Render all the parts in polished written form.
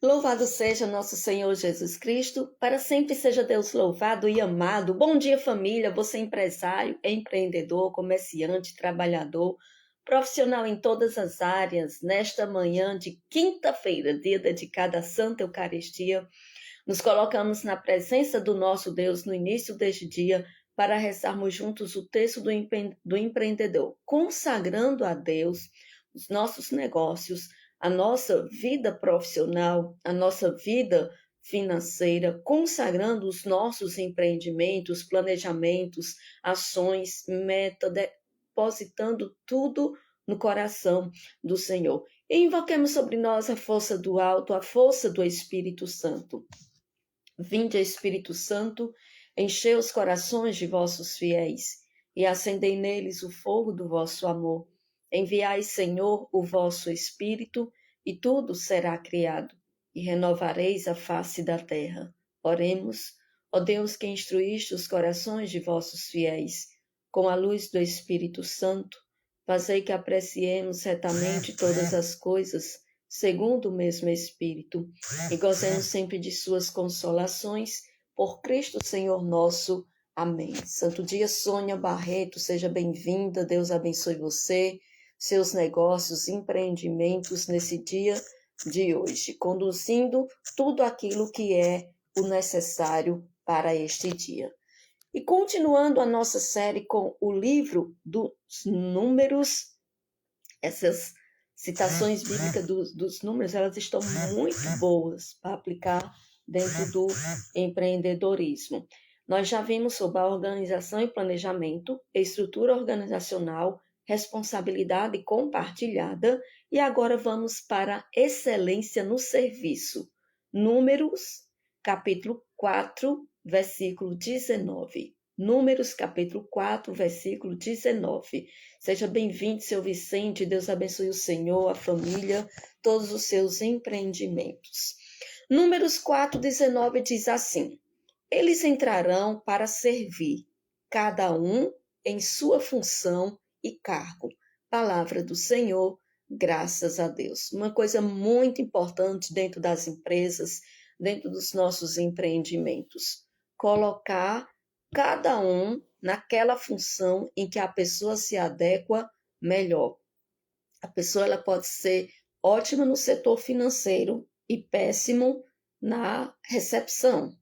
Louvado seja nosso Senhor Jesus Cristo, para sempre seja Deus louvado e amado. Bom dia, família. Você é empresário, empreendedor, comerciante, trabalhador, profissional em todas as áreas. Nesta manhã de quinta-feira, dia dedicado à Santa Eucaristia, nos colocamos na presença do nosso Deus no início deste dia para rezarmos juntos o texto do empreendedor, consagrando a Deus os nossos negócios, a nossa vida profissional, a nossa vida financeira, consagrando os nossos empreendimentos, planejamentos, ações, metas, depositando tudo no coração do Senhor. E invoquemos sobre nós a força do alto, a força do Espírito Santo. Vinde, Espírito Santo, enchei os corações de vossos fiéis e acendei neles o fogo do vosso amor. Enviai, Senhor, o vosso Espírito, e tudo será criado, e renovareis a face da terra. Oremos, ó Deus que instruíste os corações de vossos fiéis, com a luz do Espírito Santo, fazei que apreciemos retamente todas as coisas, segundo o mesmo Espírito, e gozemos sempre de suas consolações, por Cristo Senhor nosso. Amém. Santo dia, Sônia Barreto, seja bem-vinda, Deus abençoe você, seus negócios, empreendimentos nesse dia de hoje, conduzindo tudo aquilo que é o necessário para este dia. E continuando a nossa série com o livro dos Números, essas citações bíblicas dos números, elas estão muito boas para aplicar dentro do empreendedorismo. Nós já vimos sobre a organização e planejamento, estrutura organizacional, responsabilidade compartilhada, e agora vamos para a excelência no serviço. Números, capítulo 4, versículo 19. Números, capítulo 4, versículo 19. Seja bem-vindo, seu Vicente. Deus abençoe o Senhor, a família, todos os seus empreendimentos. Números 4, 19 diz assim: eles entrarão para servir, cada um em sua função e cargo. Palavra do Senhor, graças a Deus. Uma coisa muito importante dentro das empresas, dentro dos nossos empreendimentos, colocar cada um naquela função em que a pessoa se adequa melhor. A pessoa ela pode ser ótima no setor financeiro e péssimo na recepção,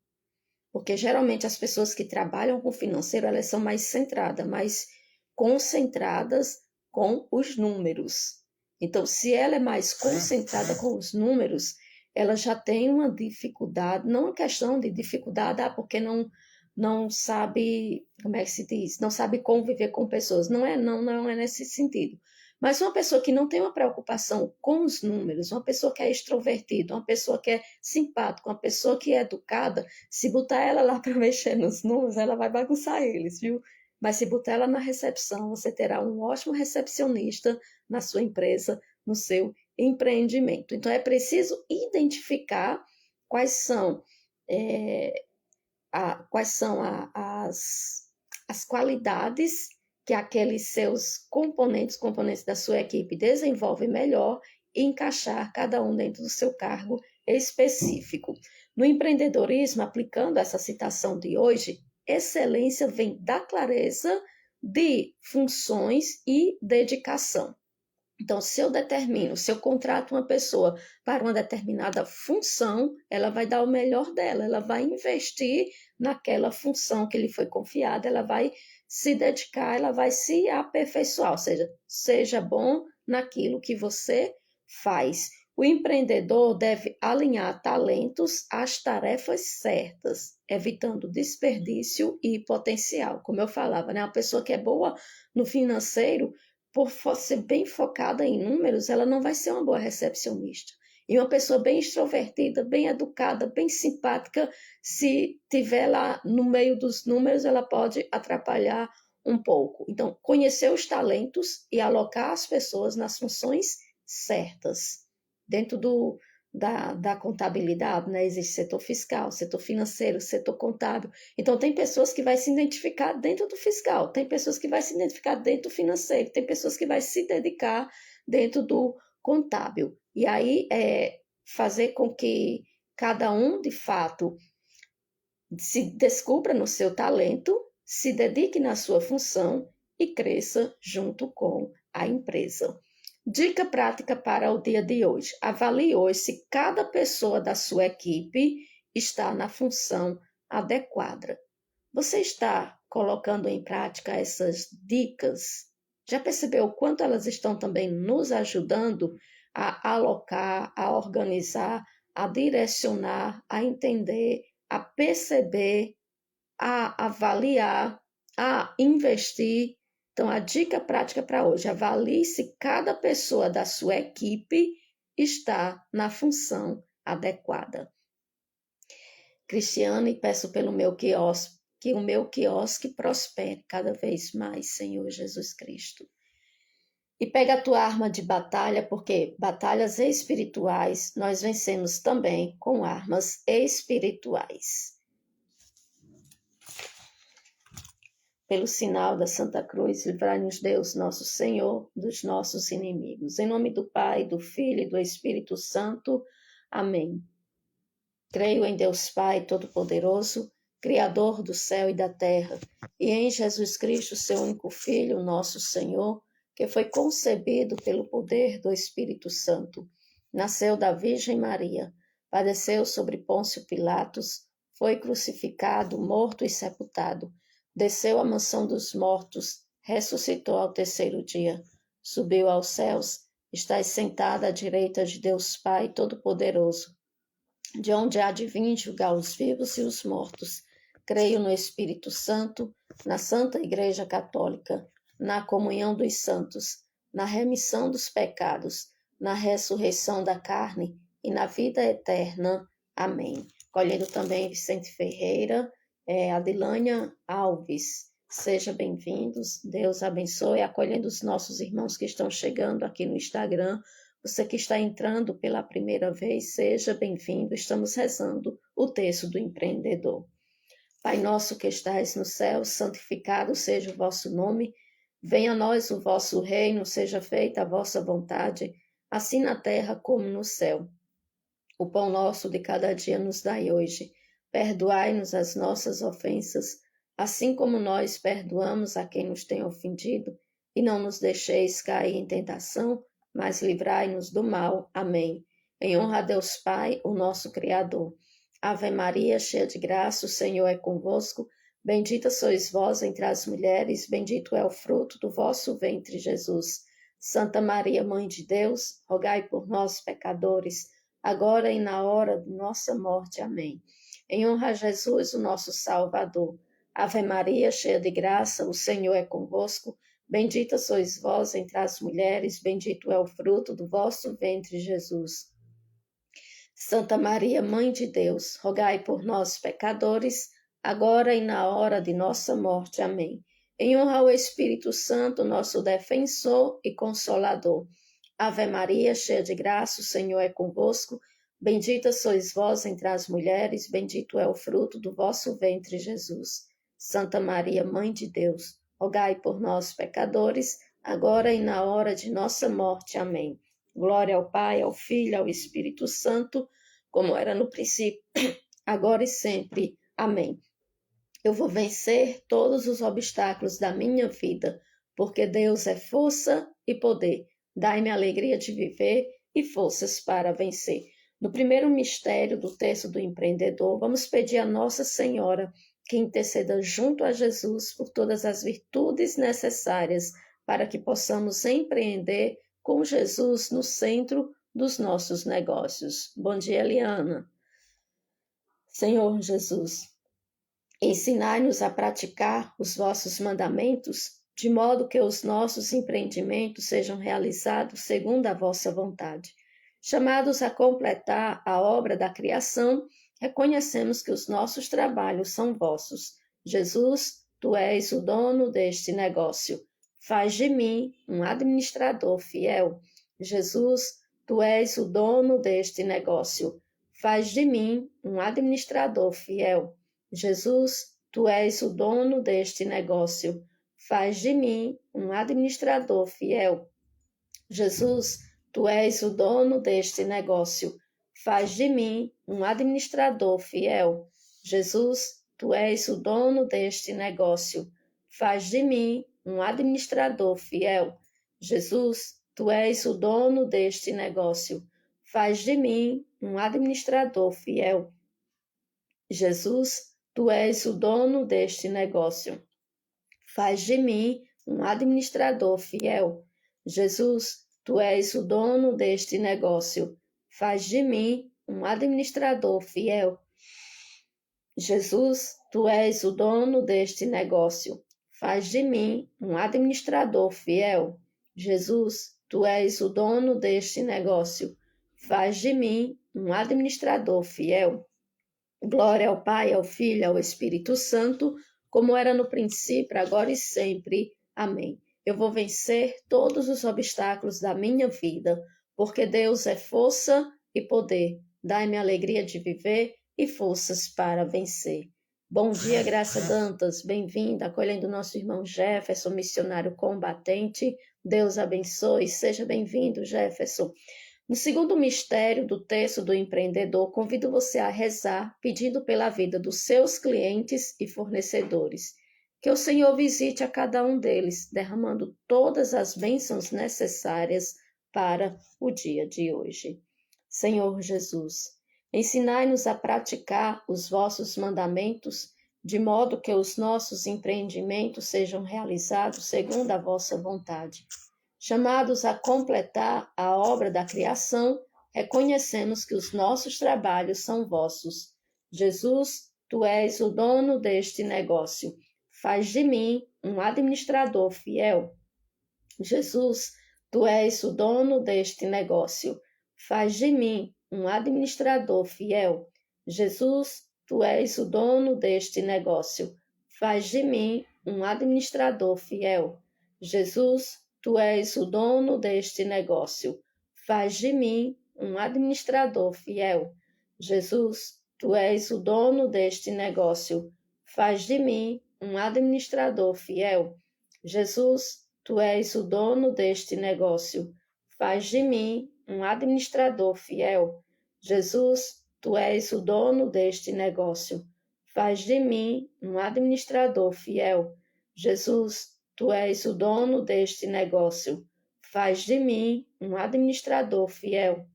porque geralmente as pessoas que trabalham com financeiro, elas são mais centradas, mais concentradas com os números. Então, se ela é mais concentrada com os números, ela já tem uma dificuldade, não uma questão de dificuldade, porque não sabe, como é que se diz? Não sabe conviver com pessoas. Não é nesse sentido. Mas uma pessoa que não tem uma preocupação com os números, uma pessoa que é extrovertida, uma pessoa que é simpática, uma pessoa que é educada, se botar ela lá para mexer nos números, ela vai bagunçar eles, viu? Mas se botar ela na recepção, você terá um ótimo recepcionista na sua empresa, no seu empreendimento. Então, é preciso identificar quais são as qualidades que aqueles seus componentes da sua equipe desenvolvem melhor e encaixar cada um dentro do seu cargo específico. No empreendedorismo, aplicando essa citação de hoje, excelência vem da clareza de funções e dedicação. Então, se eu contrato uma pessoa para uma determinada função, ela vai dar o melhor dela, ela vai investir naquela função que lhe foi confiada, ela vai se dedicar, ela vai se aperfeiçoar, ou seja, seja bom naquilo que você faz. O empreendedor deve alinhar talentos às tarefas certas, evitando desperdício e potencial. Como eu falava, né? Uma pessoa que é boa no financeiro, por ser bem focada em números, ela não vai ser uma boa recepcionista. E uma pessoa bem extrovertida, bem educada, bem simpática, se tiver lá no meio dos números, ela pode atrapalhar um pouco. Então, conhecer os talentos e alocar as pessoas nas funções certas. Dentro da contabilidade, né? Existe setor fiscal, setor financeiro, setor contábil. Então, tem pessoas que vão se identificar dentro do fiscal, tem pessoas que vão se identificar dentro do financeiro, tem pessoas que vão se dedicar dentro do contábil. E aí, fazer com que cada um, de fato, se descubra no seu talento, se dedique na sua função e cresça junto com a empresa. Dica prática para o dia de hoje. Avalie hoje se cada pessoa da sua equipe está na função adequada. Você está colocando em prática essas dicas? Já percebeu o quanto elas estão também nos ajudando a alocar, a organizar, a direcionar, a entender, a perceber, a avaliar, a investir? Então, a dica prática para hoje: avalie se cada pessoa da sua equipe está na função adequada. Cristiane, peço pelo meu quiosque, que o meu quiosque prospere cada vez mais, Senhor Jesus Cristo. E pega a tua arma de batalha, porque batalhas espirituais nós vencemos também com armas espirituais. Pelo sinal da Santa Cruz, livrai-nos Deus, nosso Senhor, dos nossos inimigos. Em nome do Pai, do Filho e do Espírito Santo. Amém. Creio em Deus Pai Todo-Poderoso, Criador do céu e da terra, e em Jesus Cristo, seu único Filho, nosso Senhor, que foi concebido pelo poder do Espírito Santo. Nasceu da Virgem Maria, padeceu sobre Pôncio Pilatos, foi crucificado, morto e sepultado, desceu à mansão dos mortos, ressuscitou ao terceiro dia, subiu aos céus, está sentado à direita de Deus Pai Todo-Poderoso, de onde há de vir julgar os vivos e os mortos. Creio no Espírito Santo, na Santa Igreja Católica, na comunhão dos santos, na remissão dos pecados, na ressurreição da carne e na vida eterna. Amém. Colhendo também Vicente Ferreira, Adilânia Alves. Sejam bem-vindos, Deus abençoe, acolhendo os nossos irmãos que estão chegando aqui no Instagram. Você que está entrando pela primeira vez, seja bem-vindo. Estamos rezando o texto do empreendedor. Pai nosso que estais no céu, santificado seja o vosso nome. Venha a nós o vosso reino, seja feita a vossa vontade, assim na terra como no céu. O pão nosso de cada dia nos dai hoje. Perdoai-nos as nossas ofensas, assim como nós perdoamos a quem nos tem ofendido, e não nos deixeis cair em tentação, mas livrai-nos do mal. Amém. Em honra a Deus Pai, o nosso Criador. Ave Maria, cheia de graça, o Senhor é convosco. Bendita sois vós entre as mulheres, bendito é o fruto do vosso ventre, Jesus. Santa Maria, Mãe de Deus, rogai por nós, pecadores, agora e na hora de nossa morte. Amém. Em honra a Jesus, o nosso Salvador. Ave Maria, cheia de graça, o Senhor é convosco. Bendita sois vós entre as mulheres, bendito é o fruto do vosso ventre, Jesus. Santa Maria, Mãe de Deus, rogai por nós, pecadores, agora e na hora de nossa morte. Amém. Em honra ao Espírito Santo, nosso defensor e consolador. Ave Maria, cheia de graça, o Senhor é convosco. Bendita sois vós entre as mulheres, bendito é o fruto do vosso ventre, Jesus. Santa Maria, Mãe de Deus, rogai por nós, pecadores, agora e na hora de nossa morte. Amém. Glória ao Pai, ao Filho, ao Espírito Santo, como era no princípio, agora e sempre. Amém. Eu vou vencer todos os obstáculos da minha vida, porque Deus é força e poder. Dai-me a alegria de viver e forças para vencer. No primeiro mistério do texto do empreendedor, vamos pedir a Nossa Senhora que interceda junto a Jesus por todas as virtudes necessárias para que possamos empreender com Jesus no centro dos nossos negócios. Bom dia, Eliana. Senhor Jesus, ensinai-nos a praticar os vossos mandamentos, de modo que os nossos empreendimentos sejam realizados segundo a vossa vontade. Chamados a completar a obra da criação, reconhecemos que os nossos trabalhos são vossos. Jesus, tu és o dono deste negócio. Faz de mim um administrador fiel. Jesus, tu és o dono deste negócio. Faz de mim um administrador fiel. Jesus, tu és o dono deste negócio. Faz de mim um administrador fiel. Jesus, tu és o dono deste negócio. faz de mim um administrador fiel. Jesus, tu és o dono deste negócio. Faz de mim um administrador fiel. Jesus, tu és o dono deste negócio. Faz de mim um administrador fiel. Jesus, tu és o dono deste negócio. Faz de mim um administrador fiel. Jesus, tu és o dono deste negócio. Faz de mim um administrador fiel. Jesus, tu és o dono deste negócio. Faz de mim um administrador fiel. Jesus, tu és o dono deste negócio. Faz de mim um administrador fiel. Glória ao Pai, ao Filho e ao Espírito Santo, como era no princípio, agora e sempre. Amém. Eu vou vencer todos os obstáculos da minha vida, porque Deus é força e poder. Dai-me a alegria de viver e forças para vencer. Bom dia, Graça Dantas. Bem-vinda, acolhendo nosso irmão Jefferson, missionário combatente. Deus abençoe. Seja bem-vindo, Jefferson. No segundo mistério do texto do empreendedor, convido você a rezar pedindo pela vida dos seus clientes e fornecedores. Que o Senhor visite a cada um deles, derramando todas as bênçãos necessárias para o dia de hoje. Senhor Jesus, ensinai-nos a praticar os vossos mandamentos, de modo que os nossos empreendimentos sejam realizados segundo a vossa vontade. Chamados a completar a obra da criação, reconhecemos que os nossos trabalhos são vossos. Jesus, tu és o dono deste negócio. Faz de mim um administrador fiel. Jesus, tu és o dono deste negócio. Faz de mim um administrador fiel. Jesus, tu és o dono deste negócio. Faz de mim um administrador fiel. Jesus, tu és o dono deste negócio. Faz de mim um administrador fiel. Jesus, tu és o dono deste negócio. Faz de mim um administrador fiel. Jesus, tu és o dono deste negócio. Faz de mim um administrador fiel. Jesus, tu és o dono deste negócio. Faz de mim um administrador fiel. Jesus, tu és o dono deste negócio. Faz de mim um administrador fiel.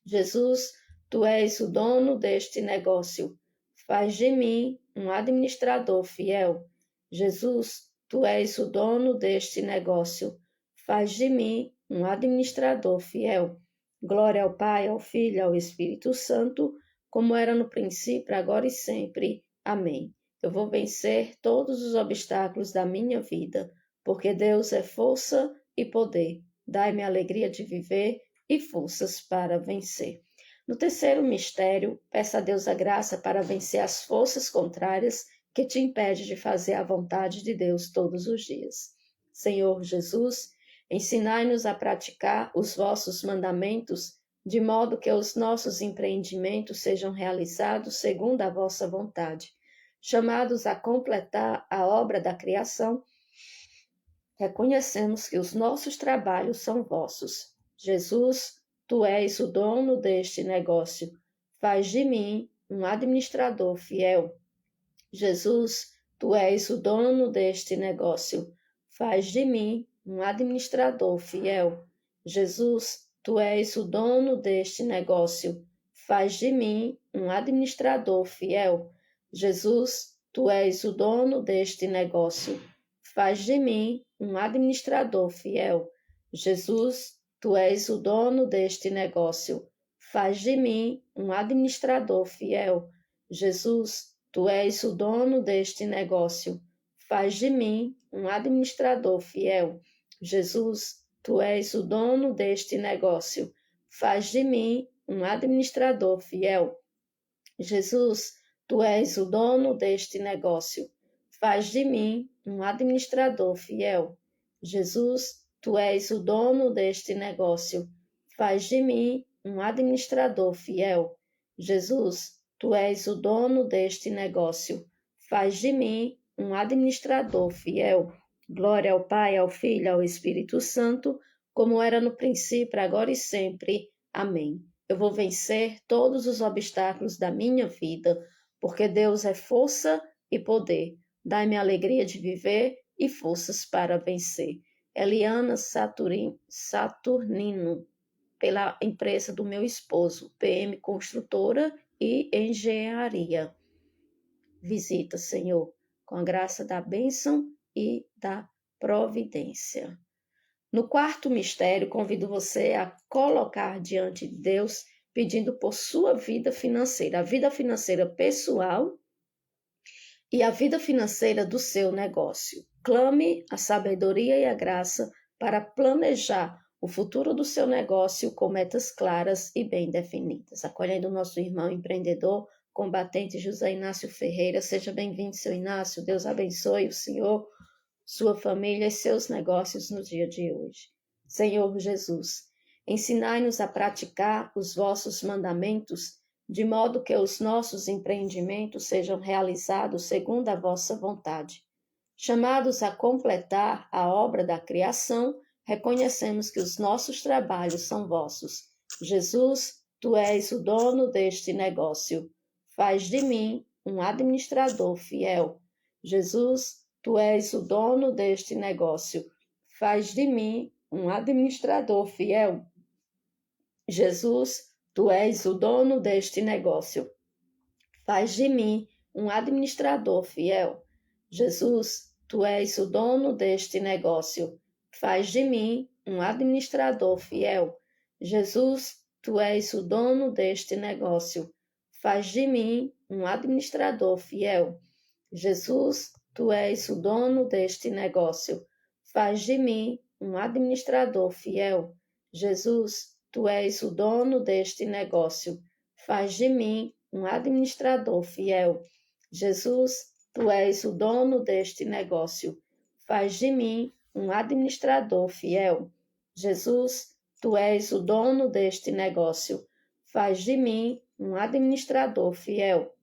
Jesus, tu és o dono deste negócio. Faz de mim um administrador fiel. Jesus, tu és o dono deste negócio. Faz de mim um administrador fiel. Glória ao Pai, ao Filho e ao Espírito Santo, como era no princípio, agora e sempre. Amém. Eu vou vencer todos os obstáculos da minha vida, porque Deus é força e poder. Dai-me a alegria de viver e forças para vencer. No terceiro mistério, peça a Deus a graça para vencer as forças contrárias que te impedem de fazer a vontade de Deus todos os dias. Senhor Jesus, ensinai-nos a praticar os vossos mandamentos, de modo que os nossos empreendimentos sejam realizados segundo a vossa vontade. Chamados a completar a obra da criação, reconhecemos que os nossos trabalhos são vossos. Jesus, tu és o dono deste negócio. Faz de mim um administrador fiel. Jesus, tu és o dono deste negócio. Faz de mim um administrador fiel. Jesus, tu és o dono deste negócio. Faz de mim um administrador fiel. Jesus, tu és o dono deste negócio. Faz de mim um administrador fiel. Jesus, tu és o dono deste negócio. Faz de mim um administrador fiel. Jesus, tu és o dono deste negócio. Faz de mim um administrador fiel. Jesus, tu és o dono deste negócio. Faz de mim um administrador fiel. Jesus, tu és o dono deste negócio. Faz de mim um administrador fiel. Jesus, tu és o dono deste negócio. Faz de mim um administrador fiel. Jesus, tu és o dono deste negócio. Faz de mim um administrador fiel. Glória ao Pai, ao Filho e ao Espírito Santo, como era no princípio, agora e sempre. Amém. Eu vou vencer todos os obstáculos da minha vida, porque Deus é força e poder. Dai-me a alegria de viver e forças para vencer. Eliana Saturnino, pela empresa do meu esposo, PM Construtora e Engenharia. Visita, Senhor, com a graça da bênção e da providência. No quarto mistério, convido você a colocar diante de Deus, pedindo por sua vida financeira, a vida financeira pessoal e a vida financeira do seu negócio. Clame a sabedoria e a graça para planejar o futuro do seu negócio com metas claras e bem definidas. Acolhendo o nosso irmão empreendedor, combatente José Inácio Ferreira. Seja bem-vindo, seu Inácio. Deus abençoe o senhor, sua família e seus negócios no dia de hoje. Senhor Jesus, ensinai-nos a praticar os vossos mandamentos, de modo que os nossos empreendimentos sejam realizados segundo a vossa vontade. Chamados a completar a obra da criação, reconhecemos que os nossos trabalhos são vossos. Jesus, tu és o dono deste negócio. Faz de mim um administrador fiel. Jesus, tu és o dono deste negócio. Faz de mim um administrador fiel. Jesus, tu és o dono deste negócio. Faz de mim um administrador fiel. Jesus, tu és o dono deste negócio. Faz de mim um administrador fiel. Jesus, tu és o dono deste negócio. Faz de mim um administrador fiel. Jesus, tu és o dono deste negócio. Faz de mim um administrador fiel. Jesus, tu és o dono deste negócio. Faz de mim um administrador fiel. Jesus, tu és o dono deste negócio. Faz de mim um administrador fiel. Jesus, tu és o dono deste negócio. Faz de mim um administrador fiel.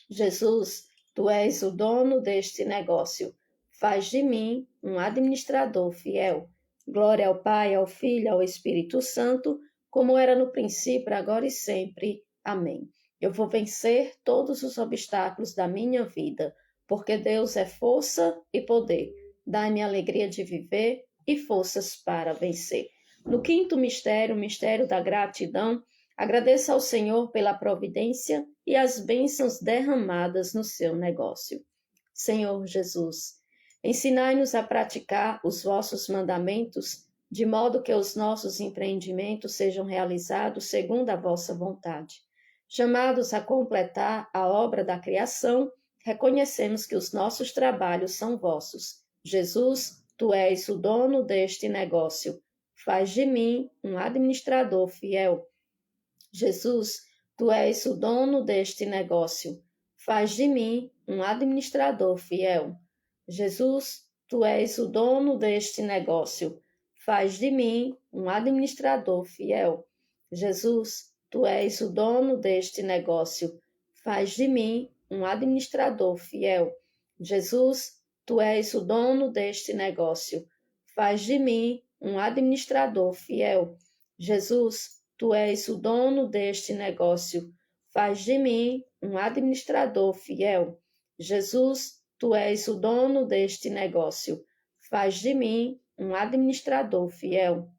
Jesus, tu és o dono deste negócio. Faz de mim um administrador fiel. Glória ao Pai, ao Filho, ao Espírito Santo, como era no princípio, agora e sempre. Amém. Eu vou vencer todos os obstáculos da minha vida, porque Deus é força e poder. Dai-me a alegria de viver e forças para vencer. No quinto mistério, o mistério da gratidão, agradeça ao Senhor pela providência e as bênçãos derramadas no seu negócio. Senhor Jesus, ensinai-nos a praticar os vossos mandamentos, de modo que os nossos empreendimentos sejam realizados segundo a vossa vontade. Chamados a completar a obra da criação, reconhecemos que os nossos trabalhos são vossos. Jesus, tu és o dono deste negócio. Faz de mim um administrador fiel. Jesus, tu és o dono deste negócio. Faz de mim um administrador fiel. Jesus, tu és o dono deste negócio. Faz de mim um administrador fiel. Jesus, tu és o dono deste negócio. Faz de mim um administrador fiel. Jesus, tu és o dono deste negócio. Faz de mim um administrador fiel. Jesus, tu és o dono deste negócio. Faz de mim um administrador fiel. Jesus, tu és o dono deste negócio. Faz de mim um administrador fiel.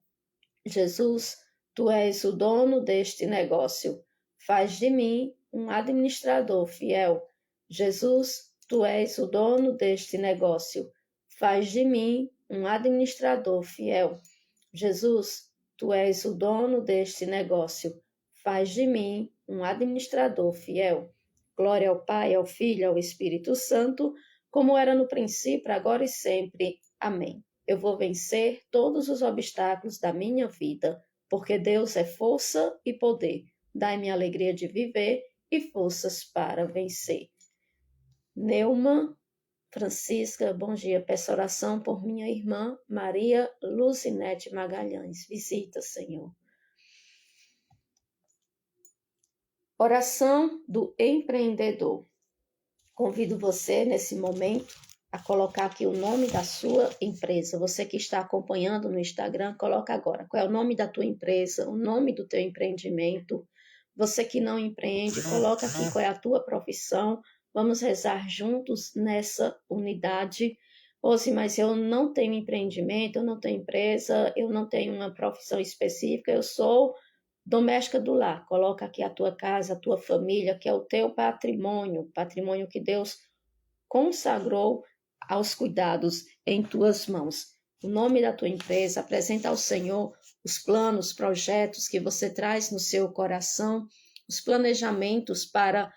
Jesus, tu és o dono deste negócio. Faz de mim um administrador fiel. Jesus, tu és o dono deste negócio. Faz de mim um administrador fiel. Jesus, tu és o dono deste negócio. Faz de mim um administrador fiel. Glória ao Pai, ao Filho, ao Espírito Santo, como era no princípio, agora e sempre. Amém. Eu vou vencer todos os obstáculos da minha vida, porque Deus é força e poder. Dai-me a alegria de viver e forças para vencer. Neuma Francisca, bom dia. Peço oração por minha irmã Maria Luzinete Magalhães. Visita, Senhor. Oração do empreendedor. Convido você, nesse momento, a colocar aqui o nome da sua empresa. Você que está acompanhando no Instagram, coloca agora. Qual é o nome da tua empresa, o nome do teu empreendimento. Você que não empreende, coloca aqui qual é a tua profissão. Vamos rezar juntos nessa unidade. Rose, mas eu não tenho empreendimento, eu não tenho empresa, eu não tenho uma profissão específica, eu sou doméstica do lar. Coloca aqui a tua casa, a tua família, que é o teu patrimônio, patrimônio que Deus consagrou aos cuidados em tuas mãos. O nome da tua empresa, apresenta ao Senhor os planos, projetos que você traz no seu coração, os planejamentos para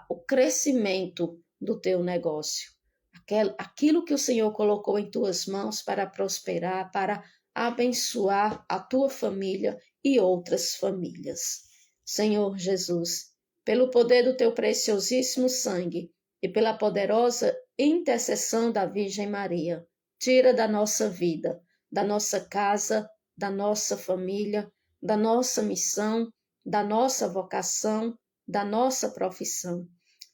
o crescimento do teu negócio. Aquilo que o Senhor colocou em tuas mãos para prosperar, para abençoar a tua família e outras famílias. Senhor Jesus, pelo poder do teu preciosíssimo sangue e pela poderosa intercessão da Virgem Maria, tira da nossa vida, da nossa casa, da nossa família, da nossa missão, da nossa vocação, da nossa profissão.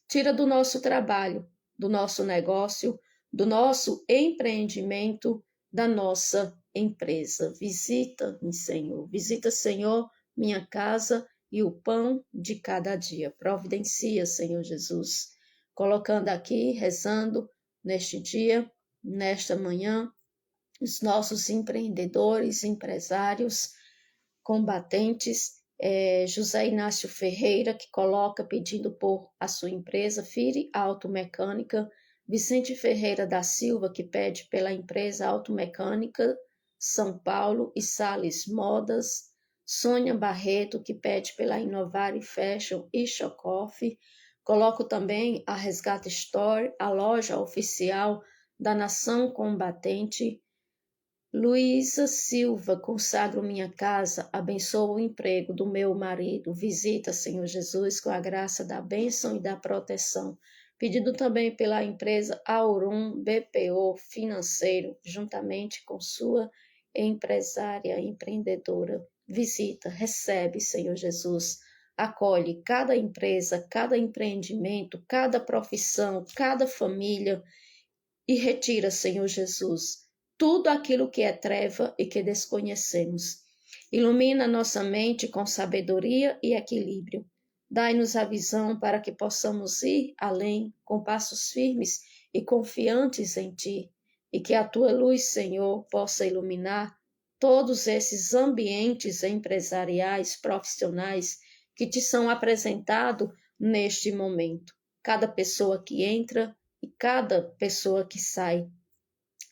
Tira do nosso trabalho, do nosso negócio, do nosso empreendimento, da nossa empresa. Visita-me, Senhor. Visita, Senhor, minha casa e o pão de cada dia. Providencia, Senhor Jesus. Colocando aqui, rezando neste dia, nesta manhã, os nossos empreendedores, empresários, combatentes, José Inácio Ferreira, que coloca pedindo por a sua empresa, Fire Automecânica, Vicente Ferreira da Silva, que pede pela empresa Automecânica São Paulo e Sales Modas, Sônia Barreto, que pede pela Inovar Fashion e Chocoff. Coloco também a Resgate Store, a loja oficial da Nação Combatente. Luísa Silva, consagro minha casa, abençoa o emprego do meu marido. Visita, Senhor Jesus, com a graça da bênção e da proteção. Pedido também pela empresa Aurum BPO Financeiro, juntamente com sua empresária, empreendedora. Visita, recebe, Senhor Jesus. Acolhe cada empresa, cada empreendimento, cada profissão, cada família e retira, Senhor Jesus, tudo aquilo que é treva e que desconhecemos. Ilumina nossa mente com sabedoria e equilíbrio. Dai-nos a visão para que possamos ir além com passos firmes e confiantes em Ti, e que a Tua luz, Senhor, possa iluminar todos esses ambientes empresariais, profissionais que Te são apresentados neste momento. Cada pessoa que entra e cada pessoa que sai.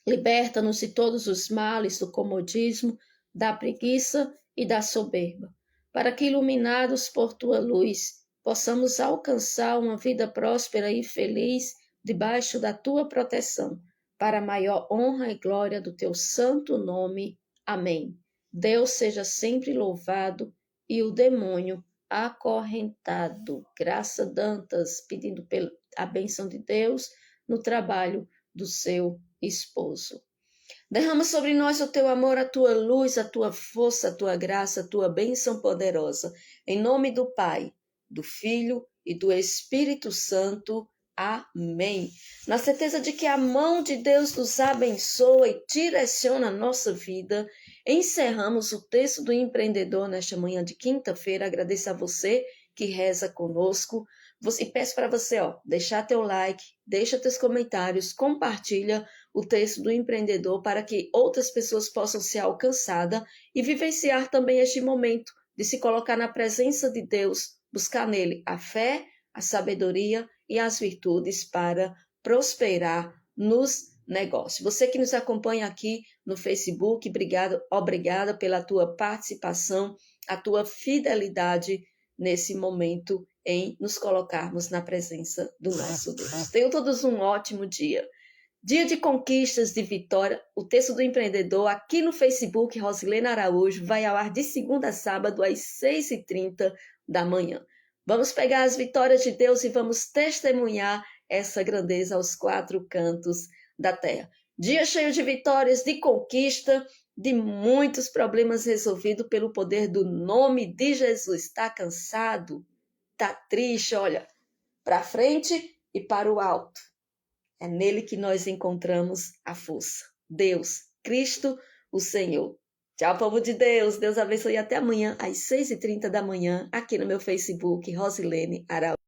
Liberta-nos de todos os males do comodismo, da preguiça e da soberba, para que, iluminados por Tua luz, possamos alcançar uma vida próspera e feliz debaixo da Tua proteção, para a maior honra e glória do Teu santo nome. Amém. Deus seja sempre louvado e o demônio acorrentado. Graça Dantas, pedindo a bênção de Deus no trabalho do seu esposo. Derrama sobre nós o teu amor, a tua luz, a tua força, a tua graça, a tua bênção poderosa. Em nome do Pai, do Filho e do Espírito Santo. Amém. Na certeza de que a mão de Deus nos abençoa e direciona a nossa vida, encerramos o texto do empreendedor nesta manhã de quinta-feira. Agradeço a você que reza conosco. E peço para você, deixar teu like, deixa teus comentários, compartilha o texto do empreendedor para que outras pessoas possam ser alcançadas e vivenciar também este momento de se colocar na presença de Deus, buscar nele a fé, a sabedoria e as virtudes para prosperar nos negócios. Você que nos acompanha aqui no Facebook, obrigada pela tua participação, a tua fidelidade nesse momento em nos colocarmos na presença do nosso Deus. Tenham todos um ótimo dia. Dia de conquistas, de vitória. O texto do empreendedor aqui no Facebook, Rosilena Araújo, vai ao ar de segunda a sábado às 6h30 da manhã. Vamos pegar as vitórias de Deus e vamos testemunhar essa grandeza aos quatro cantos da terra. Dia cheio de vitórias, de conquista, de muitos problemas resolvidos pelo poder do nome de Jesus. Está cansado? Está triste? Olha, para frente e para o alto. É nele que nós encontramos a força. Deus, Cristo, o Senhor. Tchau, povo de Deus. Deus abençoe até amanhã, às 6h30 da manhã, aqui no meu Facebook, Rosilene Araújo.